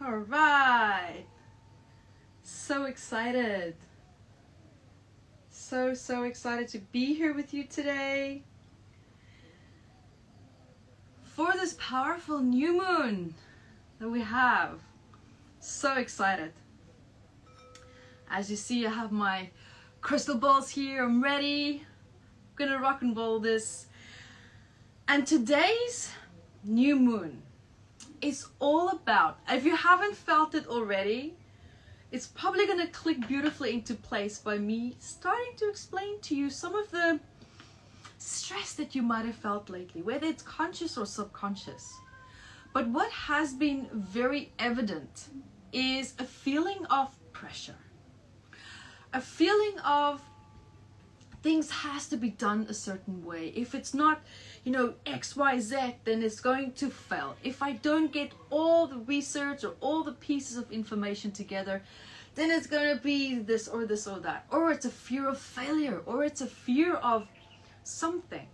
All right. So excited. So excited to be here with you today for this powerful new moon that we have. So excited. As you see, I have my crystal balls here. I'm ready. I'm gonna rock and roll this. And today's new moon is all about, if you haven't felt it already, it's probably going to click beautifully into place by me starting to explain to you some of the stress that you might have felt lately, whether it's conscious or subconscious. But what has been very evident is a feeling of pressure, a feeling of things has to be done a certain way. If it's not, X, Y, Z, then it's going to fail. If I don't get all the research or all the pieces of information together, then it's going to be this or that. Or it's a fear of failure, or it's a fear of something.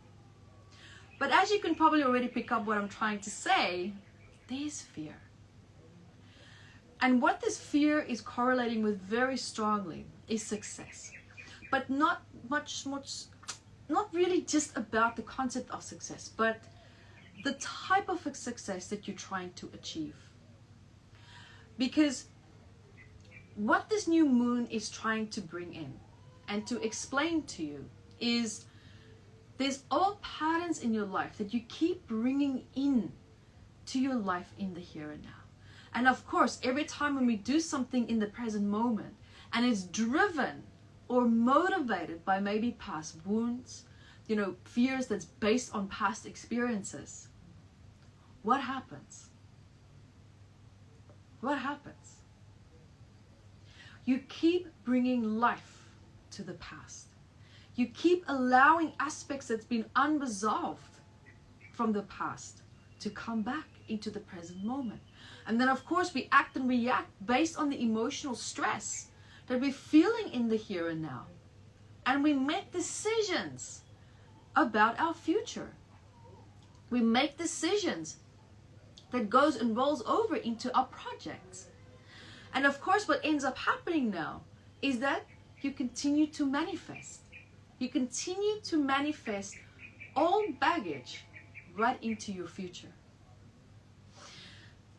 But as you can probably already pick up what I'm trying to say, there's fear. And what this fear is correlating with very strongly is success. But not really just about the concept of success, but the type of success that you're trying to achieve. Because what this new moon is trying to bring in and to explain to you is there's all patterns in your life that you keep bringing in to your life in the here and now. And of course, every time when we do something in the present moment and it's driven or motivated by maybe past wounds, fears that's based on past experiences, what happens? What happens? You keep bringing life to the past. You keep allowing aspects that's been unresolved from the past to come back into the present moment. And then of course we act and react based on the emotional stress that we're feeling in the here and now. And we make decisions about our future. We make decisions that goes and rolls over into our projects. And of course what ends up happening now is that you continue to manifest. You continue to manifest old baggage right into your future.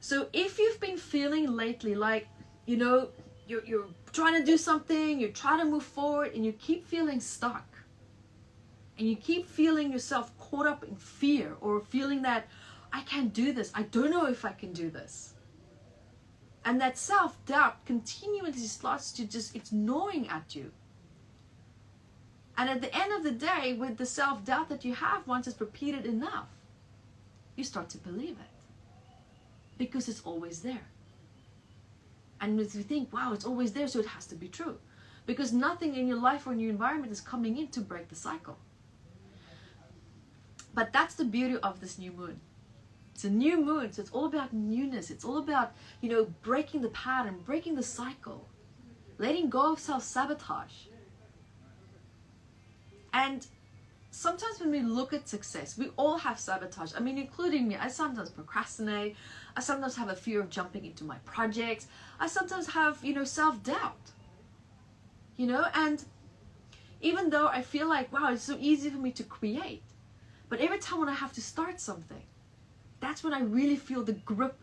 So if you've been feeling lately like, you're trying to do something, you're trying to move forward, and you keep feeling stuck, and you keep feeling yourself caught up in fear, or feeling that I can't do this, I don't know if I can do this, and that self-doubt continuously starts to it's gnawing at you. And at the end of the day, with the self-doubt that you have, once it's repeated enough, you start to believe it, because it's always there. And if you think, wow, it's always there, so it has to be true. Because nothing in your life or in your environment is coming in to break the cycle. But that's the beauty of this new moon. It's a new moon, so it's all about newness. It's all about, breaking the pattern, breaking the cycle, letting go of self-sabotage. And sometimes when we look at success, we all have sabotage. I mean, including me. I sometimes procrastinate. I sometimes have a fear of jumping into my projects. I sometimes have, self-doubt. And even though I feel like, wow, it's so easy for me to create. But every time when I have to start something, that's when I really feel the grip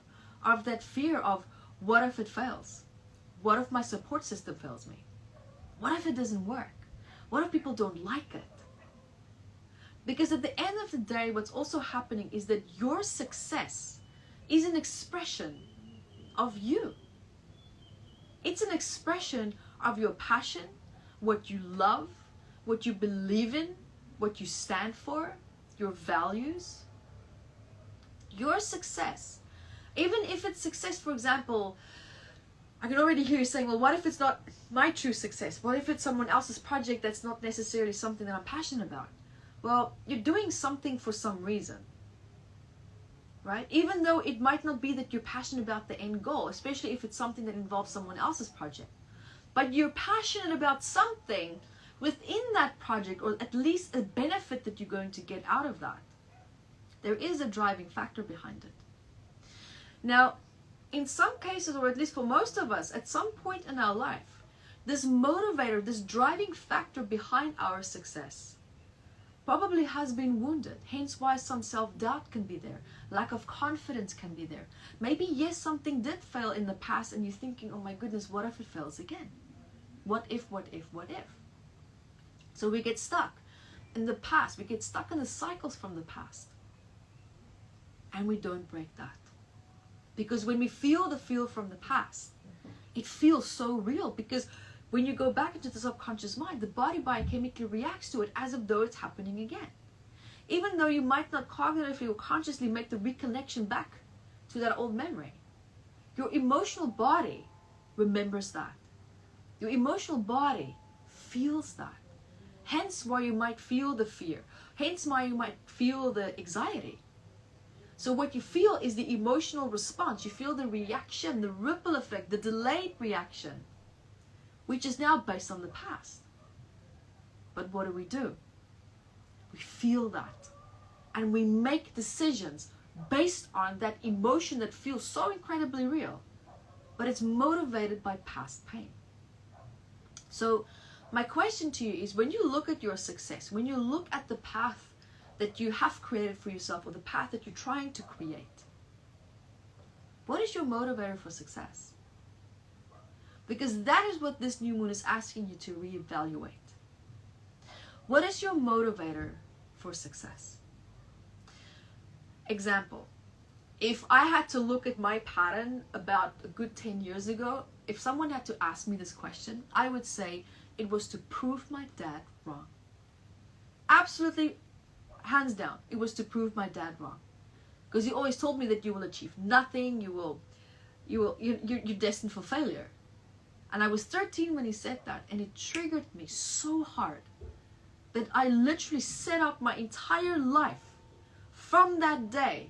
of that fear of, what if it fails? What if my support system fails me? What if it doesn't work? What if people don't like it? Because at the end of the day, what's also happening is that your success is an expression of you. It's an expression of your passion, what you love, what you believe in, what you stand for, your values. Your success, even if it's success, for example, I can already hear you saying, well, what if it's not my true success? What if it's someone else's project that's not necessarily something that I'm passionate about? Well, you're doing something for some reason, right? Even though it might not be that you're passionate about the end goal, especially if it's something that involves someone else's project. But you're passionate about something within that project, or at least a benefit that you're going to get out of that. There is a driving factor behind it. Now, in some cases, or at least for most of us, at some point in our life, this motivator, this driving factor behind our success probably has been wounded. Hence why some self-doubt can be there. Lack of confidence can be there. Maybe, yes, something did fail in the past and you're thinking, oh my goodness, what if it fails again? What if, what if, what if? So we get stuck in the past. We get stuck in the cycles from the past. And we don't break that. Because when we feel the feel from the past, it feels so real. Because when you go back into the subconscious mind, the body biochemically reacts to it as if though it's happening again. Even though you might not cognitively or consciously make the reconnection back to that old memory, your emotional body remembers that. Your emotional body feels that. Hence why you might feel the fear. Hence why you might feel the anxiety. So what you feel is the emotional response. You feel the reaction, the ripple effect, the delayed reaction, which is now based on the past. But what do? We feel that. And we make decisions based on that emotion that feels so incredibly real. But it's motivated by past pain. So my question to you is, when you look at your success, when you look at the path that you have created for yourself, or the path that you're trying to create, what is your motivator for success? Because that is what this new moon is asking you to reevaluate. What is your motivator for success? Example, if I had to look at my pattern about a good 10 years ago, if someone had to ask me this question, I would say it was to prove my dad wrong. Absolutely, hands down, it was to prove my dad wrong. Because he always told me that you will achieve nothing, you're destined for failure. And I was 13 when he said that, and it triggered me so hard that I literally set up my entire life from that day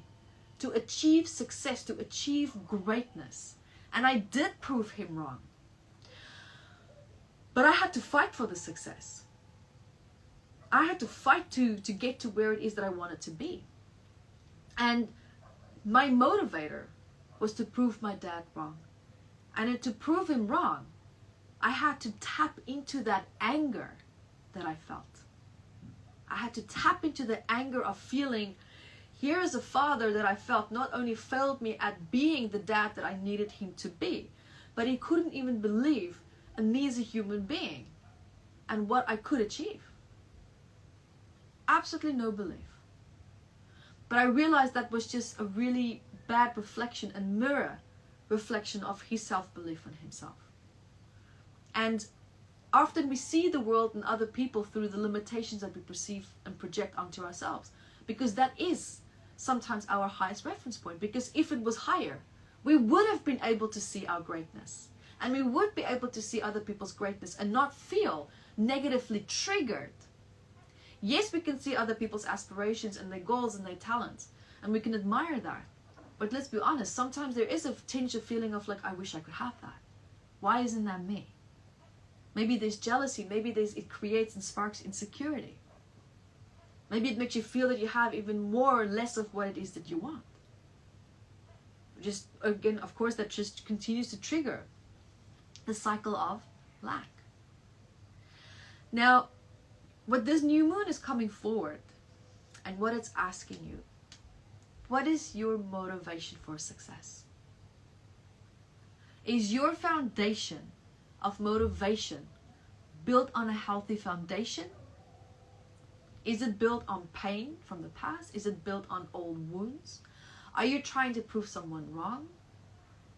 to achieve success, to achieve greatness. And I did prove him wrong. But I had to fight for the success. I had to fight to get to where it is that I wanted to be. And my motivator was to prove my dad wrong. And to prove him wrong, I had to tap into that anger that I felt. I had to tap into the anger of feeling, here is a father that I felt not only failed me at being the dad that I needed him to be, but he couldn't even believe in me as a human being and what I could achieve. Absolutely no belief. But I realized that was just a really bad reflection and mirror reflection of his self-belief in himself. And often we see the world and other people through the limitations that we perceive and project onto ourselves, because that is sometimes our highest reference point. Because if it was higher, we would have been able to see our greatness, and we would be able to see other people's greatness and not feel negatively triggered. Yes, we can see other people's aspirations and their goals and their talents, and we can admire that. But let's be honest, sometimes there is a tinge of feeling of like, I wish I could have that. Why isn't that me? Maybe there's jealousy, maybe it creates and sparks insecurity. Maybe it makes you feel that you have even more or less of what it is that you want. Just, again, of course, that just continues to trigger the cycle of lack. Now, what this new moon is coming forward and what it's asking you, what is your motivation for success? Is your foundation of motivation built on a healthy foundation? Is it built on pain from the past? Is it built on old wounds? Are you trying to prove someone wrong?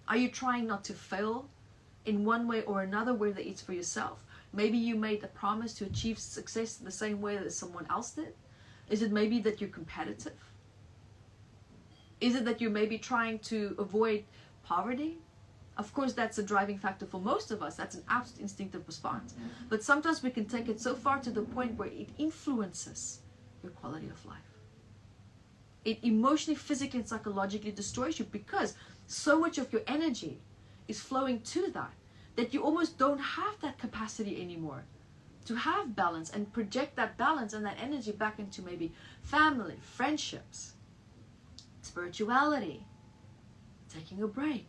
Are you trying not to fail in one way or another, whether it's for yourself? Maybe you made a promise to achieve success the same way that someone else did. Is it maybe that you're competitive? Is it that you're maybe trying to avoid poverty? Of course, that's a driving factor for most of us. That's an absolute instinctive response. But sometimes we can take it so far to the point where it influences your quality of life. It emotionally, physically, and psychologically destroys you, because so much of your energy is flowing to that you almost don't have that capacity anymore to have balance and project that balance and that energy back into maybe family, friendships, spirituality, taking a break,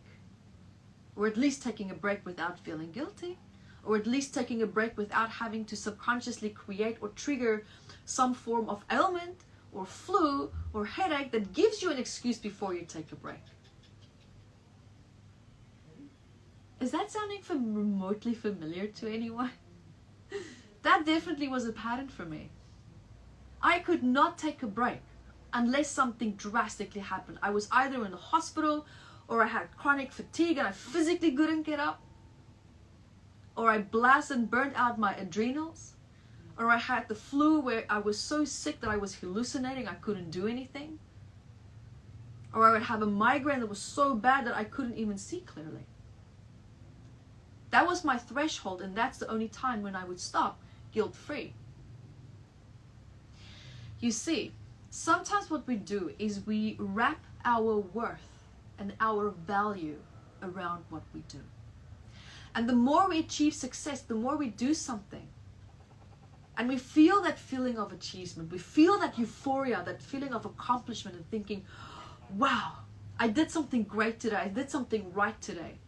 or at least taking a break without feeling guilty, or at least taking a break without having to subconsciously create or trigger some form of ailment or flu or headache that gives you an excuse before you take a break. Is that sounding remotely familiar to anyone? That definitely was a pattern for me. I could not take a break unless something drastically happened. I was either in the hospital, or I had chronic fatigue and I physically couldn't get up, or I blasted and burnt out my adrenals, or I had the flu where I was so sick that I was hallucinating, I couldn't do anything, or I would have a migraine that was so bad that I couldn't even see clearly. That was my threshold, and that's the only time when I would stop guilt-free. You see, sometimes what we do is we wrap our worth and our value around what we do. And the more we achieve success, the more we do something, and we feel that feeling of achievement, we feel that euphoria, that feeling of accomplishment, and thinking, wow, I did something great today, I did something right today.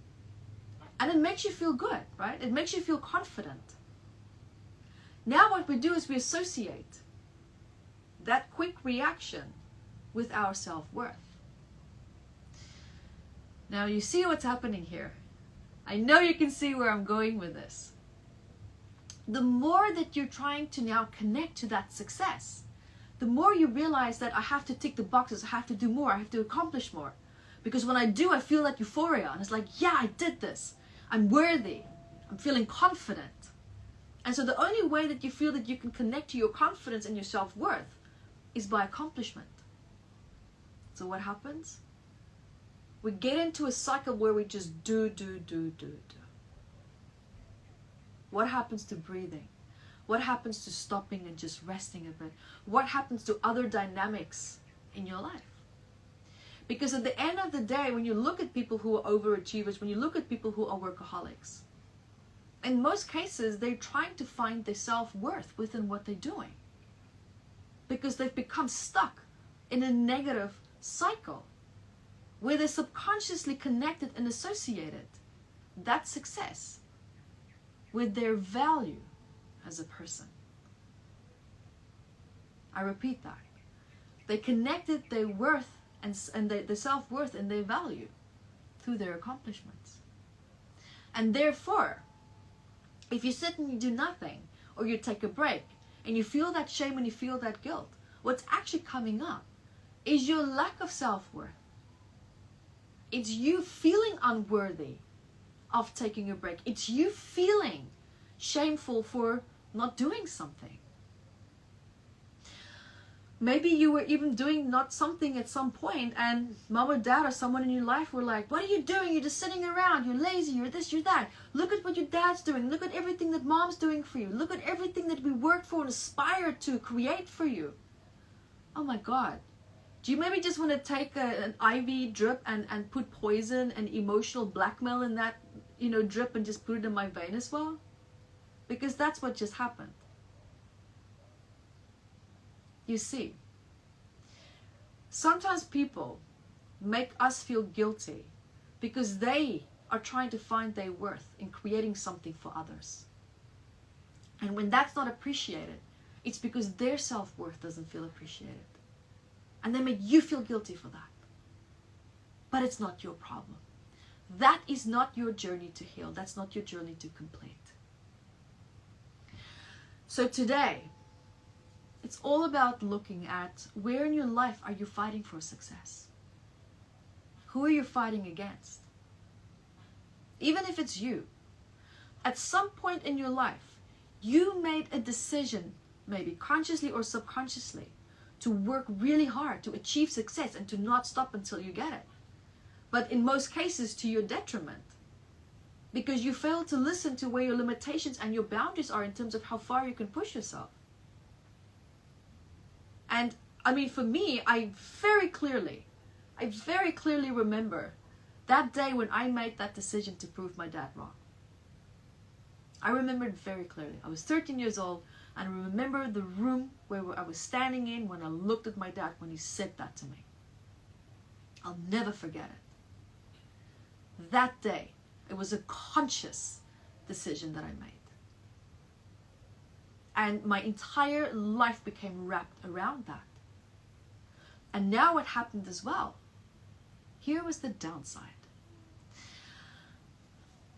And it makes you feel good, right? It makes you feel confident. Now what we do is we associate that quick reaction with our self-worth. Now you see what's happening here. I know you can see where I'm going with this. The more that you're trying to now connect to that success, the more you realize that I have to tick the boxes, I have to do more, I have to accomplish more. Because when I do, I feel that euphoria, and it's like, yeah, I did this. I'm worthy. I'm feeling confident. And so the only way that you feel that you can connect to your confidence and your self-worth is by accomplishment. So what happens? We get into a cycle where we just do. What happens to breathing? What happens to stopping and just resting a bit? What happens to other dynamics in your life? Because at the end of the day, when you look at people who are overachievers, when you look at people who are workaholics, in most cases, they're trying to find their self-worth within what they're doing. Because they've become stuck in a negative cycle where they're subconsciously connected and associated that success with their value as a person. I repeat that. They connected their worth and their self-worth and their value through their accomplishments. And therefore, if you sit and you do nothing, or you take a break, and you feel that shame and you feel that guilt, what's actually coming up is your lack of self-worth. It's you feeling unworthy of taking a break. It's you feeling shameful for not doing something. Maybe you were even doing not something at some point, and mom or dad or someone in your life were like, what are you doing? You're just sitting around. You're lazy. You're this, you're that. Look at what your dad's doing. Look at everything that mom's doing for you. Look at everything that we worked for and aspired to create for you. Oh my God. Do you maybe just want to take an IV drip and put poison and emotional blackmail in that, drip and just put it in my vein as well? Because that's what just happened. You see, sometimes people make us feel guilty because they are trying to find their worth in creating something for others. And when that's not appreciated, it's because their self-worth doesn't feel appreciated. And they make you feel guilty for that. But it's not your problem. That is not your journey to heal. That's not your journey to complete. So today, it's all about looking at where in your life are you fighting for success? Who are you fighting against? Even if it's you, at some point in your life, you made a decision, maybe consciously or subconsciously, to work really hard to achieve success and to not stop until you get it. But in most cases, to your detriment. Because you fail to listen to where your limitations and your boundaries are in terms of how far you can push yourself. And I mean, for me, I very clearly remember that day when I made that decision to prove my dad wrong. I remember it very clearly. I was 13 years old, and I remember the room where I was standing in when I looked at my dad when he said that to me. I'll never forget it. That day, It was a conscious decision that I made. And my entire life became wrapped around that. And now what happened as well, here was the downside.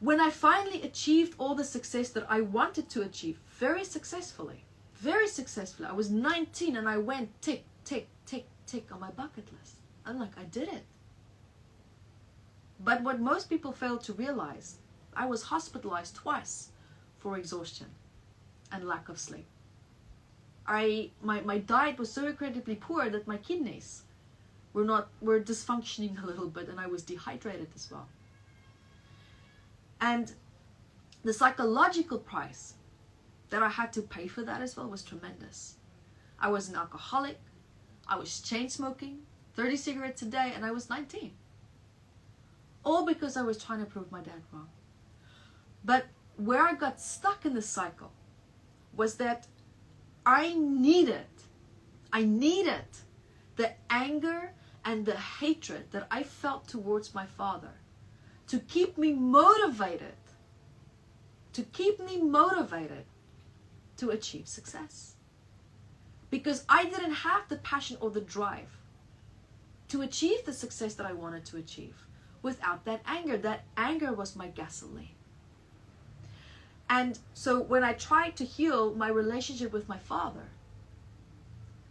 When I finally achieved all the success that I wanted to achieve, very successfully, I was 19 and I went tick, tick, tick, tick on my bucket list. I'm like, I did it. But what most people fail to realize, I was hospitalized twice for exhaustion and lack of sleep. My diet was so incredibly poor that my kidneys were dysfunctioning a little bit, and I was dehydrated as well. And the psychological price that I had to pay for that as well was tremendous. I was an alcoholic, I was chain smoking, 30 cigarettes a day, and I was 19. All because I was trying to prove my dad wrong. But where I got stuck in the cycle was that I needed the anger and the hatred that I felt towards my father to keep me motivated, to achieve success. Because I didn't have the passion or the drive to achieve the success that I wanted to achieve without that anger. That anger was my gasoline. And so when I tried to heal my relationship with my father,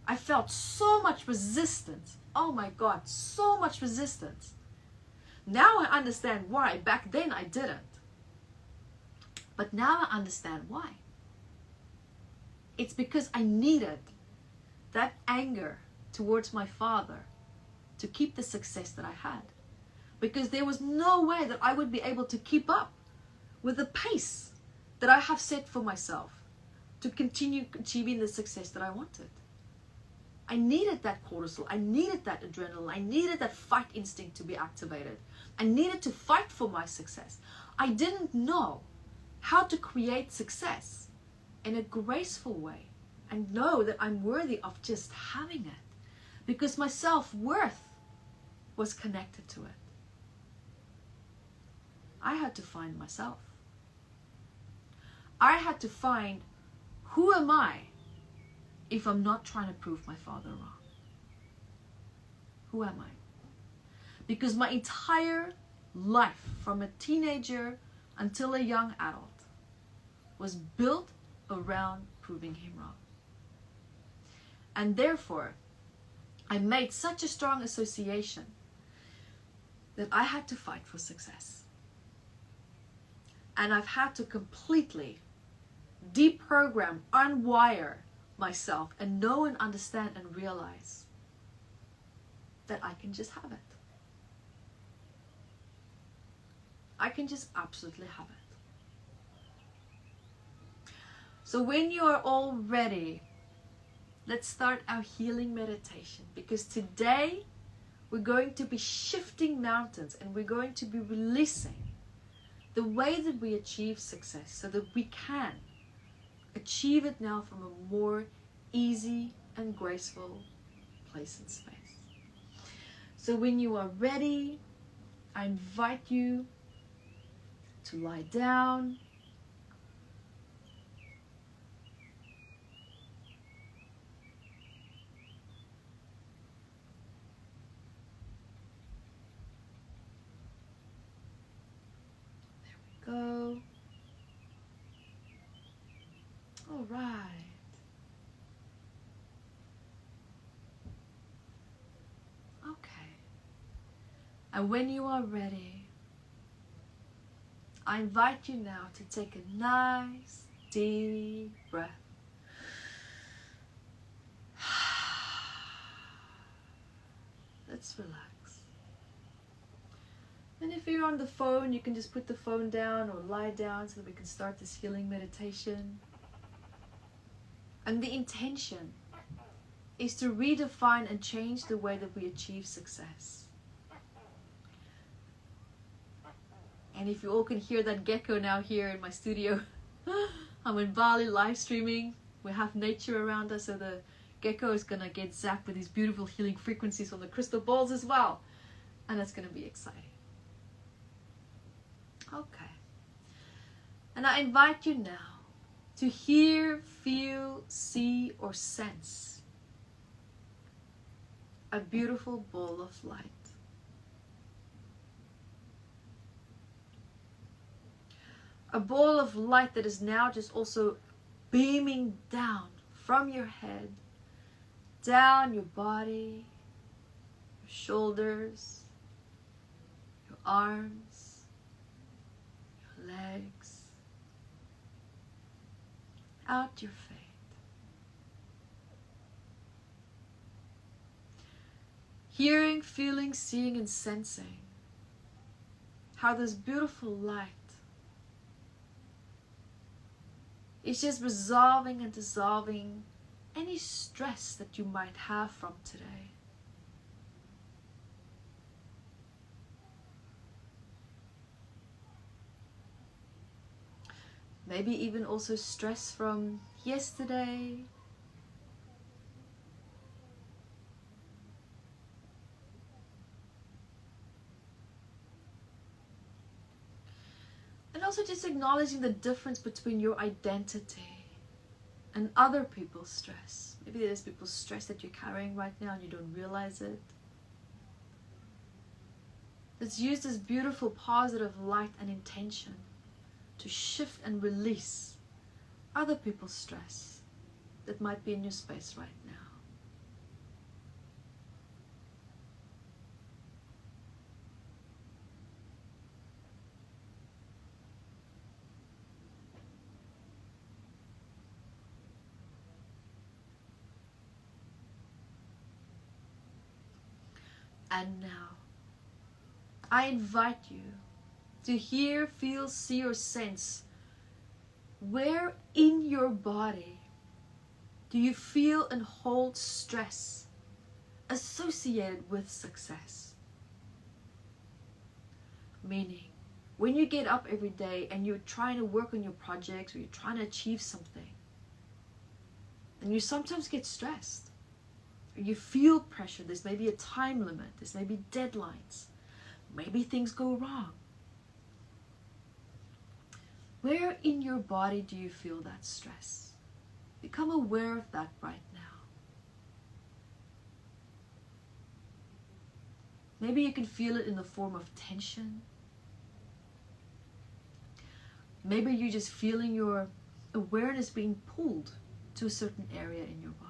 I felt so much resistance. Oh my God, so much resistance. Now I understand why. Back then I didn't. But now I understand why. It's because I needed that anger towards my father to keep the success that I had. Because there was no way that I would be able to keep up with the pace that I have set for myself to continue achieving the success that I wanted. I needed that cortisol, I needed that adrenaline, I needed that fight instinct to be activated. I needed to fight for my success. I didn't know how to create success in a graceful way and know that I'm worthy of just having it, because my self-worth was connected to it. I had to find myself. I had to find, who am I if I'm not trying to prove my father wrong? Who am I? Because my entire life, from a teenager until a young adult, was built around proving him wrong. And therefore, I made such a strong association that I had to fight for success. And I've had to completely deprogram, unwire myself, and know and understand and realize that I can just have it. I can just absolutely have it. So when you are all ready, let's start our healing meditation, because today we're going to be shifting mountains and we're going to be releasing the way that we achieve success so that we can achieve it now from a more easy and graceful place and space. So when you are ready, I invite you to lie down. There we go. All right. Okay. And when you are ready, I invite you now to take a nice deep breath. Let's relax. And if you're on the phone, you can just put the phone down or lie down so that we can start this healing meditation. And the intention is to redefine and change the way that we achieve success. And if you all can hear that gecko now here in my studio, I'm in Bali live streaming. We have nature around us, so the gecko is going to get zapped with these beautiful healing frequencies on the crystal balls as well. And that's going to be exciting. Okay. And I invite you now to hear, feel, see, or sense a beautiful ball of light. A ball of light that is now just also beaming down from your head, down your body, your shoulders, your arms, your legs, out your face. Hearing, feeling, seeing, and sensing how this beautiful light is just resolving and dissolving any stress that you might have from today. Maybe even also stress from yesterday. And also just acknowledging the difference between your identity and other people's stress. Maybe there's people's stress that you're carrying right now and you don't realize it. Let's use this beautiful positive light and intention to shift and release other people's stress that might be in your space right now. And now, I invite you to hear, feel, see, or sense where in your body do you feel and hold stress associated with success. Meaning, when you get up every day and you're trying to work on your projects or you're trying to achieve something, and you sometimes get stressed, you feel pressure, there's maybe a time limit, there's maybe deadlines, maybe things go wrong. Where in your body do you feel that stress? Become aware of that right now. Maybe you can feel it in the form of tension. Maybe you're just feeling your awareness being pulled to a certain area in your body.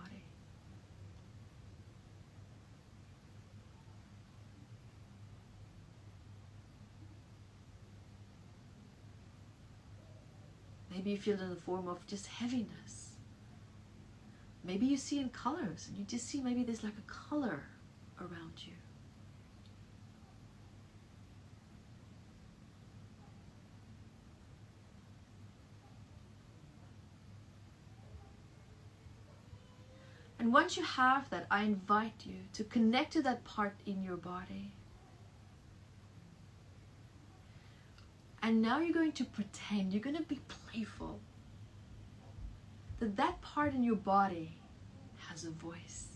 Maybe you feel it in the form of just heaviness. Maybe you see in colors and you just see maybe there's like a color around you. And once you have that, I invite you to connect to that part in your body. And now you're going to pretend, you're going to be playful, that that part in your body has a voice.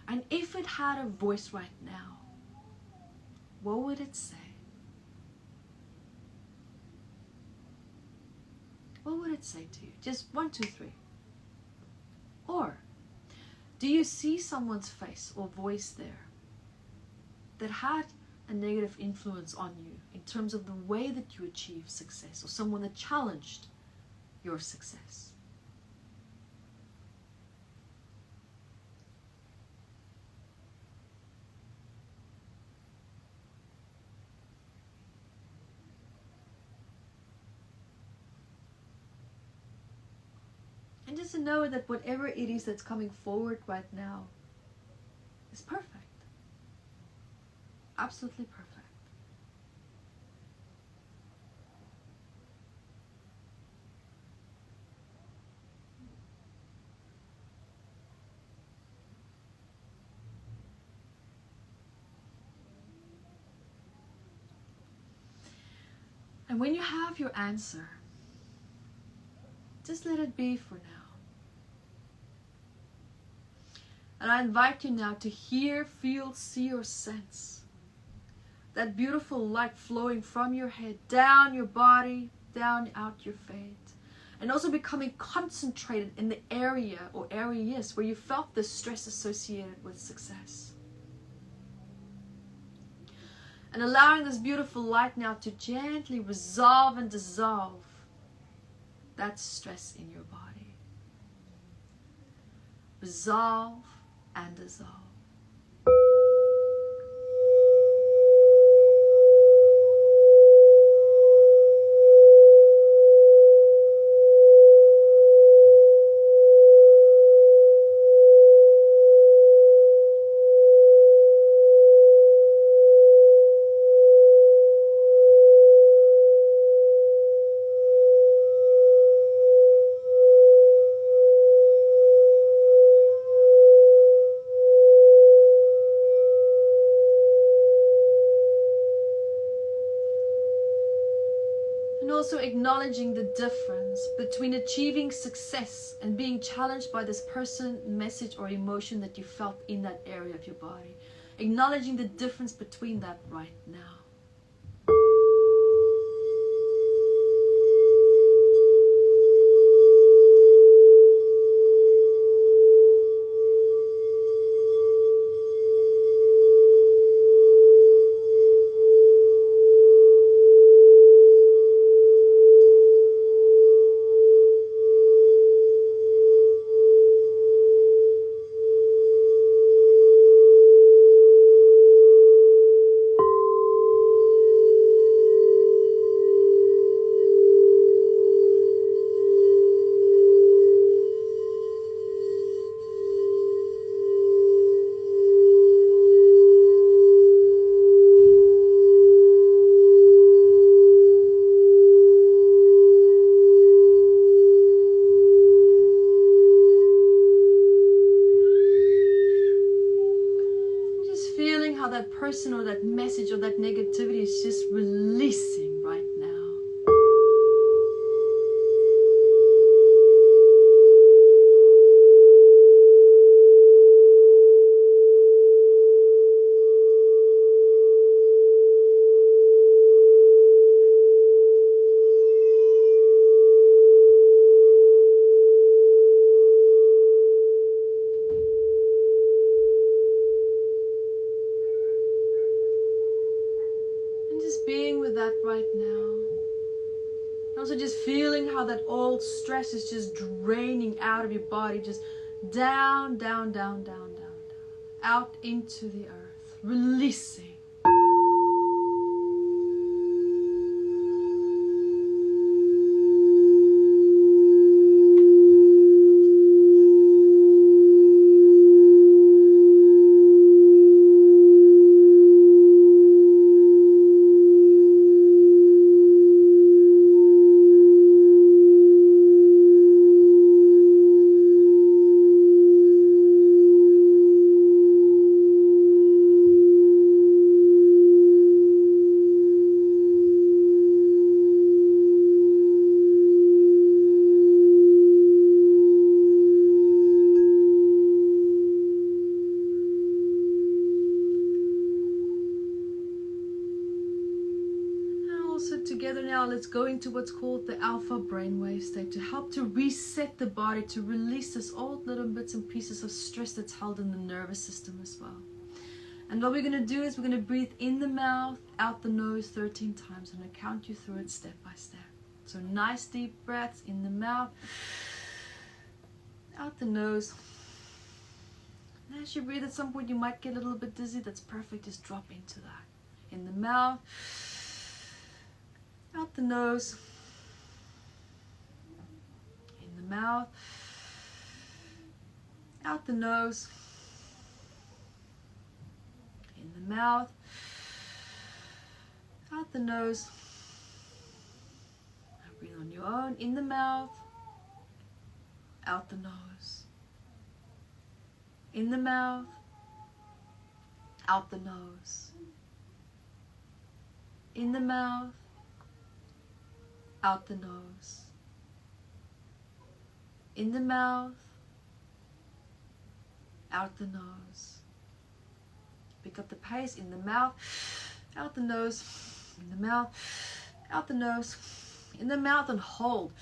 And if it had a voice right now, what would it say? What would it say to you? Just 1, 2, 3. Or, do you see someone's face or voice there that had a negative influence on you in terms of the way that you achieve success, or someone that challenged your success? And just to know that whatever it is that's coming forward right now is perfect. Absolutely perfect. And when you have your answer, just let it be for now. And I invite you now to hear, feel, see, or sense That beautiful light flowing from your head, down your body, down out your feet. And also becoming concentrated in the area or areas where you felt the stress associated with success. And allowing this beautiful light now to gently resolve and dissolve that stress in your body. Resolve and dissolve. Also acknowledging the difference between achieving success and being challenged by this person, message, or emotion that you felt in that area of your body. Acknowledging the difference between that right now. That person or that message or that negativity is just releasing right now. Being with that right now. And also just feeling how that old stress is just draining out of your body, just down, down, down, down, down, down, out into the earth, releasing. Together now, let's go into what's called the alpha brainwave state to help to reset the body, to release this old little bits and pieces of stress that's held in the nervous system as well. And what we're going to do is we're going to breathe in the mouth, out the nose 13 times. I'm going to count you through it step by step. So nice deep breaths in the mouth, out the nose. And as you breathe, at some point you might get a little bit dizzy. That's perfect. Just drop into that. In the mouth, out the nose, in the mouth, out the nose, in the mouth, out the nose. Now breathe on your own, in the mouth, out the nose, in the mouth, out the nose, in the mouth, out the nose, in the mouth, out the nose. Pick up the pace in the mouth, Out the nose, in the mouth, out the nose, in the mouth, and hold.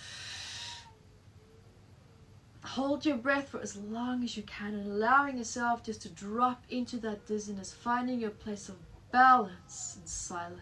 Hold your breath for as long as you can, and allowing yourself just to drop into that dizziness, finding your place of balance and silence.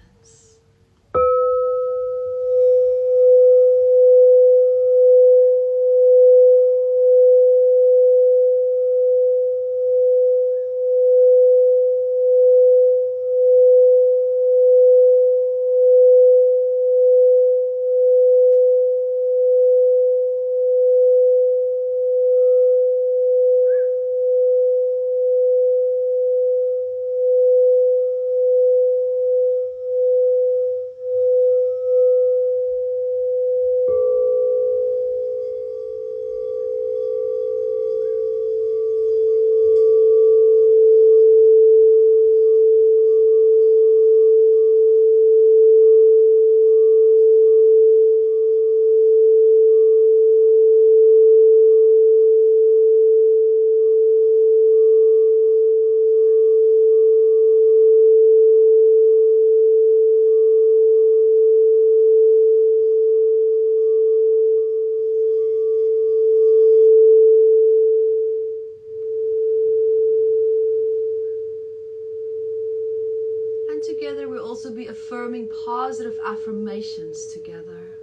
Together we'll also be affirming positive affirmations together.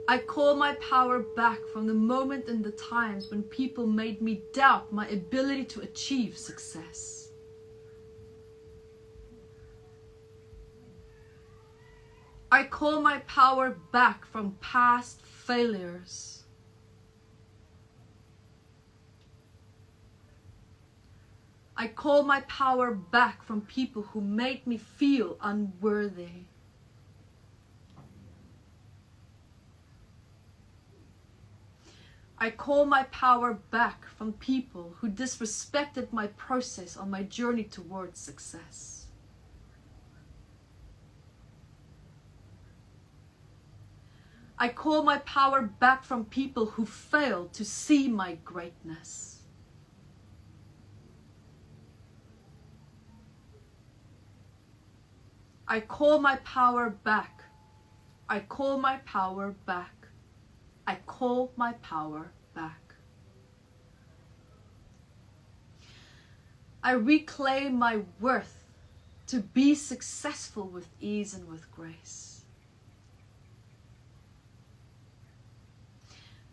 I call my power back from the moment and the times when people made me doubt my ability to achieve success. I call my power back from past failures. I call my power back from people who made me feel unworthy. I call my power back from people who disrespected my process on my journey towards success. I call my power back from people who failed to see my greatness. I call my power back. I call my power back. I call my power back. I reclaim my worth to be successful with ease and with grace.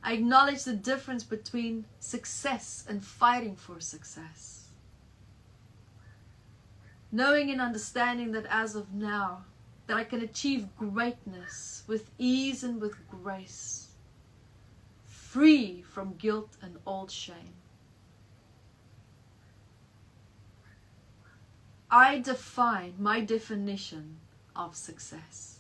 I acknowledge the difference between success and fighting for success. Knowing and understanding that as of now, that I can achieve greatness with ease and with grace, free from guilt and old shame. I define my definition of success.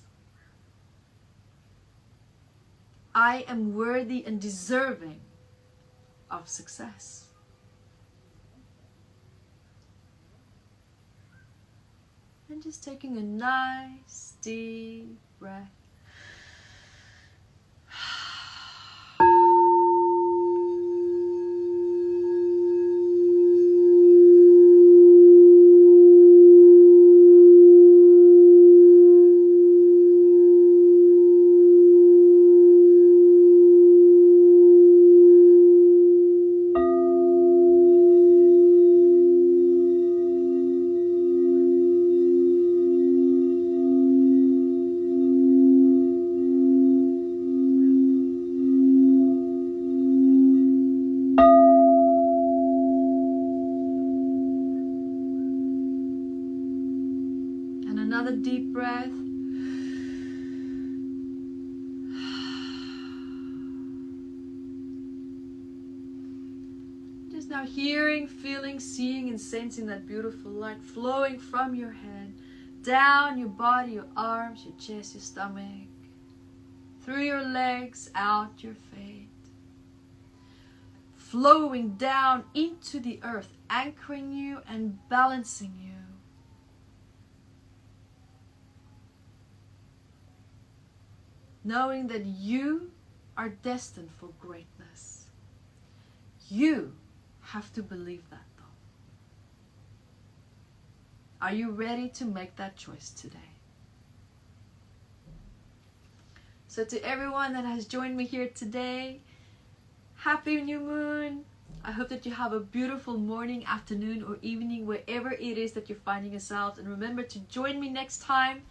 I am worthy and deserving of success. And just taking a nice deep breath. Another deep breath. Just now hearing, feeling, seeing and sensing that beautiful light flowing from your head, down your body, your arms, your chest, your stomach, through your legs, out your feet, flowing down into the earth, anchoring you and balancing you. Knowing that you are destined for greatness. You have to believe that though. Are you ready to make that choice today? So to everyone that has joined me here today, happy new moon. I hope that you have a beautiful morning, afternoon, or evening, wherever it is that you're finding yourselves. And remember to join me next time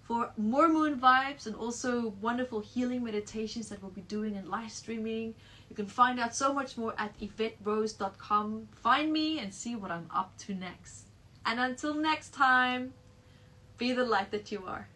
for more moon vibes and also wonderful healing meditations that we'll be doing and live streaming. You can find out so much more at evetterose.com. Find me and see what I'm up to next. And until next time, be the light that you are.